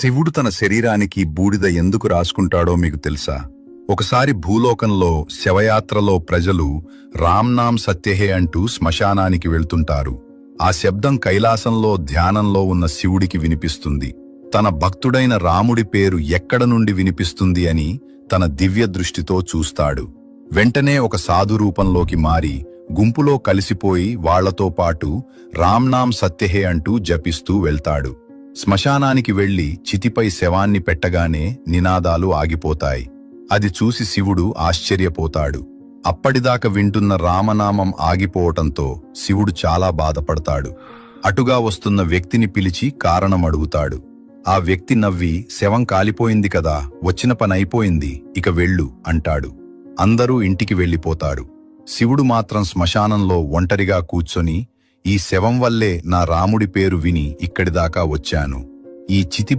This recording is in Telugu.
శివుడు తన శరీరానికి బూడిద ఎందుకు రాసుకుంటాడో మీకు తెలుసా? ఒకసారి భూలోకంలో శవయాత్రలో ప్రజలు రామ్నామ్ సత్యహే అంటూ శ్మశానానికి వెళ్తుంటారు. ఆ శబ్దం కైలాసంలో ధ్యానంలో ఉన్న శివుడికి వినిపిస్తుంది. తన భక్తుడైన రాముడి పేరు ఎక్కడ నుండి వినిపిస్తుంది అని తన దివ్య దృష్టితో చూస్తాడు. వెంటనే ఒక సాధు రూపంలోకి మారి గుంపులో కలిసిపోయి వాళ్లతో పాటు రామ్నామ్ సత్యహే అంటూ జపిస్తూ వెళ్తాడు. శ్మశానానికి వెళ్లి చితిపై శవాన్ని పెట్టగానే నినాదాలు ఆగిపోతాయి. అది చూసి శివుడు ఆశ్చర్యపోతాడు. అప్పటిదాకా వింటున్న రామనామం ఆగిపోవటంతో శివుడు చాలా బాధపడతాడు. అటుగా వస్తున్న వ్యక్తిని పిలిచి కారణం అడుగుతాడు. ఆ వ్యక్తి నవ్వి, శవం కాలిపోయింది కదా, వచ్చిన పని అయిపోయింది, ఇక వెళ్ళు అంటాడు. అందరూ ఇంటికి వెళ్ళిపోతారు. శివుడు మాత్రం శ్మశానంలో ఒంటరిగా కూర్చొని, ఈ శవం వల్లే నా రాముడి పేరు విని ఇక్కడిదాకా వచ్చాను. ఈ చితి